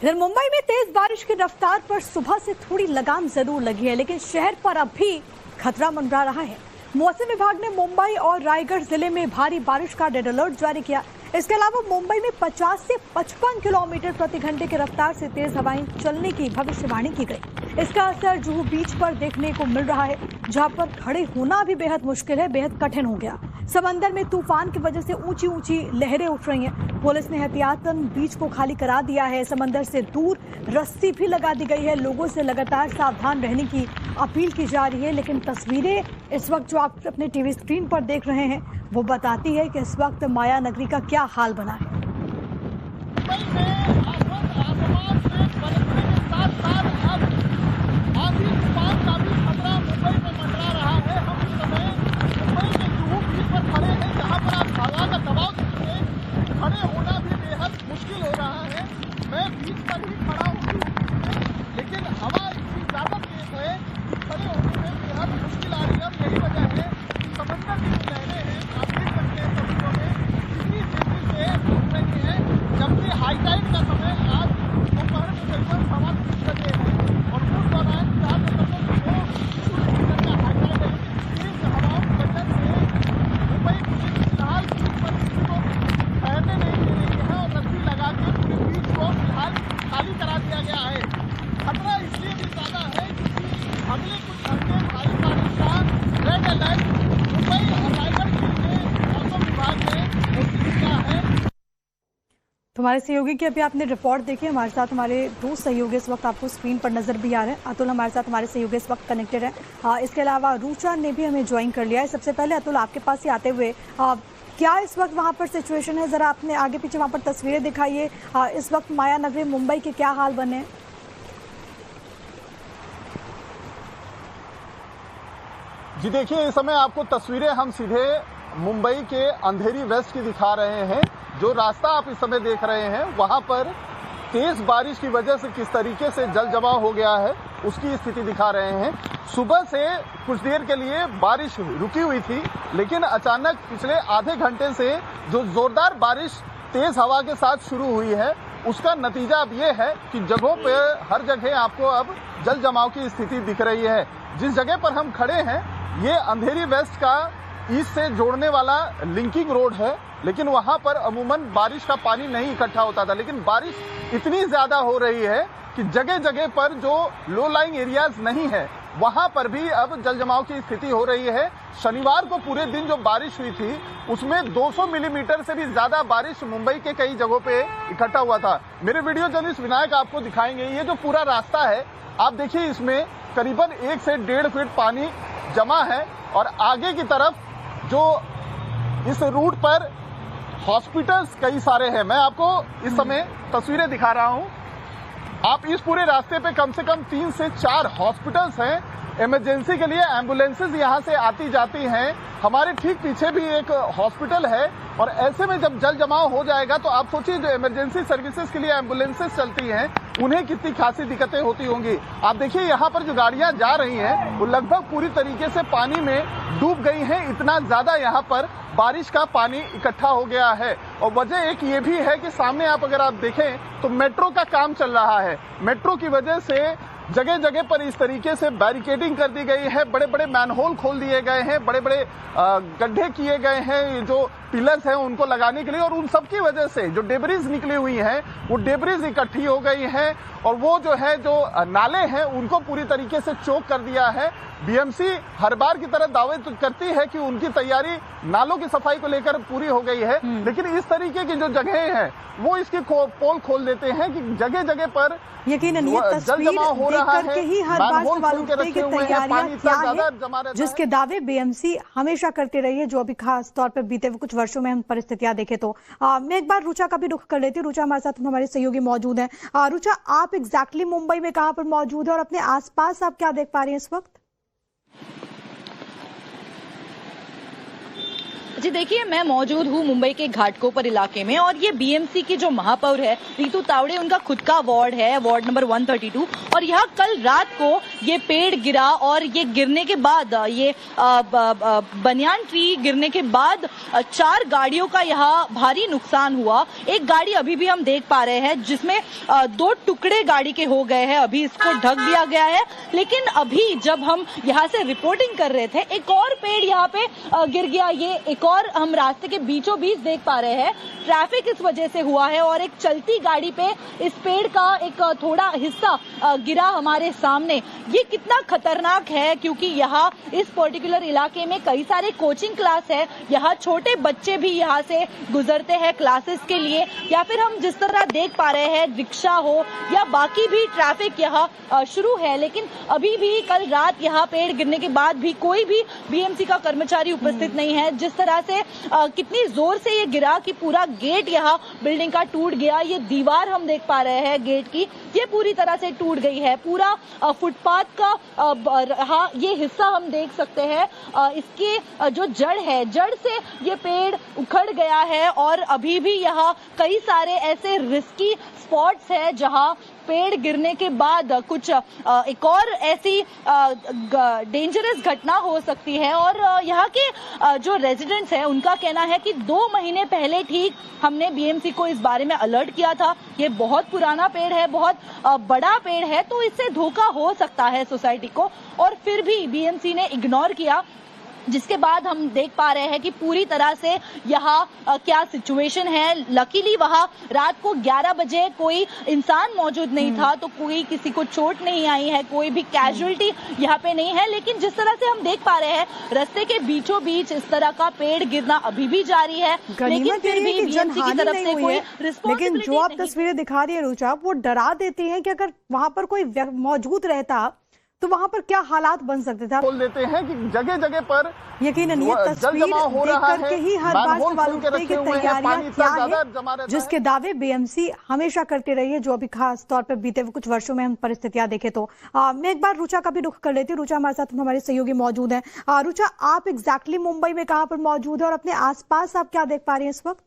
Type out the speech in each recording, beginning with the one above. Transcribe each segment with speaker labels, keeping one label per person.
Speaker 1: इधर मुंबई में तेज बारिश की रफ्तार पर सुबह से थोड़ी लगाम जरूर लगी है, लेकिन शहर पर अब भी खतरा मंडरा रहा है। मौसम विभाग ने मुंबई और रायगढ़ जिले में भारी बारिश का रेड अलर्ट जारी किया। इसके अलावा मुंबई में 50 से 55 किलोमीटर प्रति घंटे की रफ्तार से तेज हवाएं चलने की भविष्यवाणी की गई। इसका असर जुहू बीच पर देखने को मिल रहा है, जहां पर खड़े होना भी बेहद मुश्किल है, बेहद कठिन हो गया। समंदर में तूफान की वजह से ऊंची ऊंची लहरें उठ रही हैं। पुलिस ने एहतियातन बीच को खाली करा दिया है। समंदर से दूर रस्सी भी लगा दी गई है। लोगों से लगातार सावधान रहने की अपील की जा रही है। लेकिन तस्वीरें इस वक्त जो आप अपने टीवी स्क्रीन पर देख रहे हैं वो बताती है कि इस वक्त माया नगरी का क्या हाल बना है।
Speaker 2: खड़े होना भी बेहद मुश्किल हो रहा है। मैं बीच पर ही खड़ा हूँ, लेकिन हवा इतनी ज़्यादा तेज है कि खड़े होने में बेहद मुश्किल आ रही है। यही वजह है कि समंदर की जो लहरें हैं, आप देख सकते हैं तस्वीरों में, इतनी तेजी से उठ रही हैं। जबकि हाई टाइड का समय आज दोपहर में करीबन 3:15 बजे है और उस दौरान जहाँ तक हाई टाइड है, तेज हवाओं की वजह से मुंबई पुलिस फिलहाल ठहरने नहीं दे रही है और रस्सी लगा के पूरे बीच को फिलहाल खाली करा दिया गया है। खतरा इसलिए भी ज़्यादा है क्योंकि अगले कुछ घंटे भारी बारिश का रेड अलर्ट मुंबई और रायगढ़ जिले में मौसम विभाग ने घोषित किया है।
Speaker 1: हमारे सहयोगी की अभी आपने रिपोर्ट देखी। हमारे साथ हमारे दो सहयोगी इस वक्त आपको स्क्रीन पर नजर भी आ रहे हैं। अतुल हमारे साथ हमारे सहयोगी इस वक्त कनेक्टेड है। इसके अलावा रुचा ने भी हमें ज्वाइन कर लिया है। सबसे पहले अतुल, आपके पास ही आते हुए क्या इस वक्त वहां पर सिचुएशन है, जरा आपने आगे पीछे वहां पर तस्वीरें दिखाइए। इस वक्त माया नगरी मुंबई के क्या हाल बने?
Speaker 2: जी देखिए, इस समय आपको तस्वीरें हम सीधे मुंबई के अंधेरी वेस्ट की दिखा रहे हैं। जो रास्ता आप इस समय देख रहे हैं वहां पर तेज बारिश की वजह से किस तरीके से जल जमाव हो गया है उसकी स्थिति दिखा रहे हैं। सुबह से कुछ देर के लिए बारिश रुकी हुई थी, लेकिन अचानक पिछले आधे घंटे से जो जोरदार बारिश तेज हवा के साथ शुरू हुई है उसका नतीजा अब ये है कि जगहों पे हर जगह आपको अब जल जमाव की स्थिति दिख रही है। जिस जगह पर हम खड़े हैं ये अंधेरी वेस्ट का ईस्ट से जोड़ने वाला लिंकिंग रोड है, लेकिन वहां पर अमूमन बारिश का पानी नहीं इकट्ठा होता था, लेकिन बारिश इतनी ज्यादा हो रही है कि जगह जगह पर जो लो लाइंग एरियाज नहीं है वहां पर भी अब जल जमाव की स्थिति हो रही है। शनिवार को पूरे दिन जो बारिश हुई थी उसमें 200 मिलीमीटर से भी ज्यादा बारिश मुंबई के कई जगहों पे इकट्ठा हुआ था। मेरे वीडियो जर्नलिस्ट विनायक आपको दिखाएंगे। ये जो पूरा रास्ता है आप देखिए, इसमें करीबन 1 से 1.5 फीट पानी जमा है और आगे की तरफ जो इस रूट पर हॉस्पिटल्स कई सारे हैं। मैं आपको इस समय तस्वीरें दिखा रहा हूं। आप इस पूरे रास्ते पे कम से कम 3 से 4 हॉस्पिटल्स हैं। इमरजेंसी के लिए एम्बुलेंसेज यहां से आती जाती हैं। हमारे ठीक पीछे भी एक हॉस्पिटल है और ऐसे में जब जल जमाव हो जाएगा तो आप सोचिए जो इमरजेंसी सर्विसेज के लिए एम्बुलेंसेज चलती हैं उन्हें कितनी खासी दिक्कतें होती होंगी। आप देखिए यहाँ पर जो गाड़ियां जा रही हैं वो लगभग पूरी तरीके से पानी में डूब गई हैं। इतना ज्यादा यहाँ पर बारिश का पानी इकट्ठा हो गया है। और वजह एक ये भी है कि सामने अगर आप देखें तो मेट्रो का काम चल रहा है। मेट्रो की वजह से जगह जगह पर इस तरीके से बैरिकेडिंग कर दी गई है। बड़े बड़े मैनहोल खोल दिए गए हैं, बड़े बड़े गड्ढे किए गए हैं जो पिलर्स हैं उनको लगाने के लिए, और उन सब की वजह से जो डेब्रिज निकली हुई हैं वो डेब्रिज इकट्ठी हो गई है और वो जो है जो नाले हैं उनको पूरी तरीके से चोक कर दिया है। बीएमसी हर बार की तरह दावे तो करती है कि उनकी तैयारी नालों की सफाई को लेकर पूरी हो गई है, लेकिन इस तरीके की जो जगह हैं वो इसकी पोल खोल देते हैं कि जगह जगह पर
Speaker 1: यकीनन ये तस्वीर देख करके ही हर बार सवाल उठते हैं कि तैयारियां क्या है, जिसके दावे बीएमसी हमेशा करती रही है, जो अभी खास तौर पर बीते हुए कुछ वर्षों में हम परिस्थितियां देखें तो। मैं एक बार रुचा का भी रुख कर लेती हूँ। रुचा हमारे साथ हमारे सहयोगी मौजूद हैं। रुचा, आप एग्जैक्टली मुंबई में कहाँ पर मौजूद है और अपने आसपास आप क्या देख पा रही हैं इस वक्त?
Speaker 3: जी देखिए, मैं मौजूद हूँ मुंबई के घाटकोपर इलाके में और ये बीएमसी की जो महापौर है रीतू तावड़े, उनका खुद का वार्ड है, वार्ड नंबर 132। और यहाँ कल रात को ये पेड़ गिरा और ये गिरने के बाद ये बनियान ट्री गिरने के बाद 4 गाड़ियों का यहाँ भारी नुकसान हुआ। एक गाड़ी अभी भी हम देख पा रहे हैं जिसमें 2 टुकड़े गाड़ी के हो गए हैं, अभी इसको ढक दिया गया है। लेकिन अभी जब हम यहाँ से रिपोर्टिंग कर रहे थे, एक और पेड़ यहाँ पे गिर गया। ये एक और हम रास्ते के बीचों बीच देख पा रहे हैं, ट्रैफिक इस वजह से हुआ है और एक चलती गाड़ी पे इस पेड़ का एक थोड़ा हिस्सा गिरा हमारे सामने। ये कितना खतरनाक है क्योंकि यहाँ इस पर्टिकुलर इलाके में कई सारे कोचिंग क्लास है, यहाँ छोटे बच्चे भी यहाँ से गुजरते हैं क्लासेस के लिए, या फिर हम जिस तरह देख पा रहे हैं रिक्शा हो या बाकी भी ट्रैफिक यहाँ शुरू है। लेकिन अभी भी कल रात यहाँ पेड़ गिरने के बाद भी कोई भी बीएमसी का कर्मचारी उपस्थित नहीं है। जिस तरह से कितनी जोर से ये गिरा कि पूरा गेट यहाँ बिल्डिंग का टूट गया। ये दीवार हम देख पा रहे हैं गेट की, ये पूरी तरह से टूट गई है। पूरा फुटपाथ का रहा ये हिस्सा हम देख सकते हैं। इसके जो जड़ है, जड़ से ये पेड़ उखड़ गया है और अभी भी यहाँ कई सारे ऐसे रिस्की स्पॉट्स है जहाँ पेड़ गिरने के बाद कुछ एक और ऐसी डेंजरस घटना हो सकती है। और यहाँ के जो रेजिडेंट्स हैं उनका कहना है कि 2 महीने पहले ठीक हमने बीएमसी को इस बारे में अलर्ट किया था। ये बहुत पुराना पेड़ है, बहुत बड़ा पेड़ है, तो इससे धोखा हो सकता है सोसाइटी को, और फिर भी बीएमसी ने इग्नोर किया। जिसके बाद हम देख पा रहे हैं कि पूरी तरह से यहाँ क्या सिचुएशन है। लकीली वहाँ रात को 11 बजे कोई इंसान मौजूद नहीं था, तो कोई किसी को चोट नहीं आई है, कोई भी कैजुअलिटी यहाँ पे नहीं है। लेकिन जिस तरह से हम देख पा रहे हैं रास्ते के बीचों बीच इस तरह का पेड़ गिरना अभी भी जारी है। लेकिन फिर भी बीएमसी की तरफ से कोई रिस्पॉन्सिबिलिटी
Speaker 1: लेकिन जो आप तस्वीरें दिखा रही है रुचा, वो डरा देती हैं कि अगर वहां पर कोई मौजूद रहता तो वहां पर क्या हालात बन सकते थे।
Speaker 2: बोल देते हैं कि जगह जगह पर
Speaker 1: यकीनन ये तस्वीर देख करके ही हर बार सवाल उठते हैं कि तैयारियां क्या है, जिसके दावे बीएमसी हमेशा करती रही है, जो अभी खास तौर पर बीते हुए कुछ वर्षों में हम परिस्थितियां देखें तो। मैं एक बार रुचा का भी रुख कर लेती हूँ। रुचा हमारे साथ हमारे सहयोगी मौजूद है। रुचा, आप एग्जैक्टली मुंबई में कहाँ पर मौजूद है और अपने आसपास आप क्या देख पा रही हैं इस वक्त?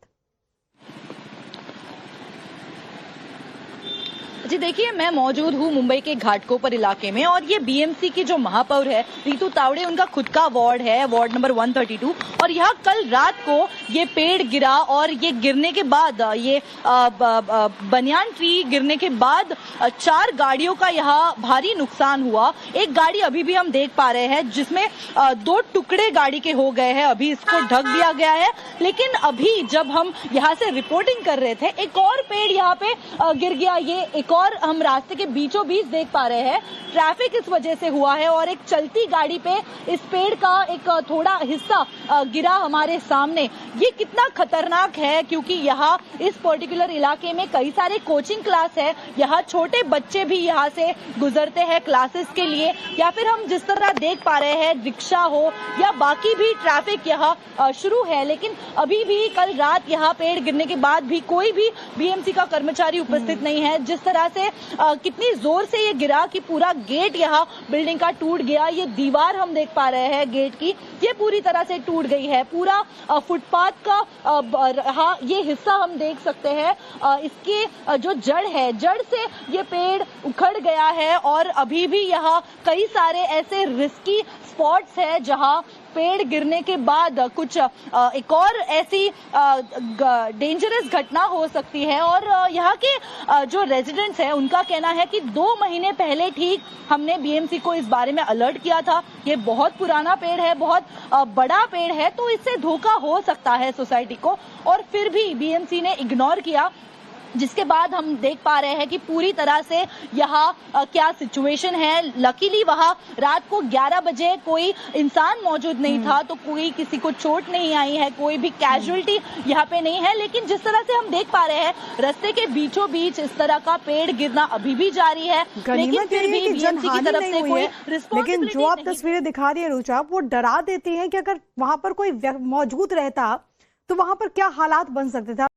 Speaker 3: जी देखिए, मैं मौजूद हूँ मुंबई के घाटकोपर इलाके में और ये बीएमसी की जो महापौर है रीतू तावड़े, उनका खुद का वार्ड है, वार्ड नंबर 132। और यहाँ कल रात को ये पेड़ गिरा और ये गिरने के बाद ये बनियान ट्री गिरने के बाद 4 गाड़ियों का यहाँ भारी नुकसान हुआ। एक गाड़ी अभी भी हम देख पा रहे हैं जिसमें 2 टुकड़े गाड़ी के हो गए हैं, अभी इसको ढक दिया गया है। लेकिन अभी जब हम यहाँ से रिपोर्टिंग कर रहे थे, एक और पेड़ यहाँ पे गिर गया। ये एक और हम रास्ते के बीचों बीच देख पा रहे हैं, ट्रैफिक इस वजह से हुआ है और एक चलती गाड़ी पे इस पेड़ का एक थोड़ा हिस्सा गिरा हमारे सामने। ये कितना खतरनाक है क्योंकि यहाँ इस पर्टिकुलर इलाके में कई सारे कोचिंग क्लास है, यहाँ छोटे बच्चे भी यहाँ से गुजरते हैं क्लासेस के लिए, या फिर हम जिस तरह देख पा रहे हैं रिक्शा हो या बाकी भी ट्रैफिक यहाँ शुरू है। लेकिन अभी भी कल रात यहाँ पेड़ गिरने के बाद भी कोई भी बीएमसी का कर्मचारी उपस्थित नहीं है। जिस तरह से कितनी जोर से ये गिरा कि पूरा गेट यहाँ बिल्डिंग का टूट गया। ये दीवार हम देख पा रहे हैं गेट की, ये पूरी तरह से टूट गई है। पूरा फुटपाथ का रहा ये हिस्सा हम देख सकते हैं। इसके जो जड़ है, जड़ से ये पेड़ उखड़ गया है और अभी भी यहाँ कई सारे ऐसे रिस्की स्पॉट्स है जहाँ पेड़ गिरने के बाद कुछ एक और ऐसी डेंजरस घटना हो सकती है। और यहाँ के जो रेजिडेंट्स हैं उनका कहना है कि 2 महीने पहले ठीक हमने बीएमसी को इस बारे में अलर्ट किया था। ये बहुत पुराना पेड़ है, बहुत बड़ा पेड़ है, तो इससे धोखा हो सकता है सोसाइटी को, और फिर भी बीएमसी ने इग्नोर किया। जिसके बाद हम देख पा रहे हैं कि पूरी तरह से यहाँ क्या सिचुएशन है। लकीली वहाँ रात को 11 बजे कोई इंसान मौजूद नहीं था, तो कोई किसी को चोट नहीं आई है, कोई भी कैजुअलिटी यहाँ पे नहीं है। लेकिन जिस तरह से हम देख पा रहे हैं रास्ते के बीचों बीच इस तरह का पेड़ गिरना अभी भी जारी है। लेकिन फिर भी बीएमसी की तरफ से कोई
Speaker 1: लेकिन जो आप तस्वीरें दिखा रही है रुचा, वो डरा देती हैं कि अगर वहां पर कोई मौजूद रहता तो वहां पर क्या हालात बन सकते थे।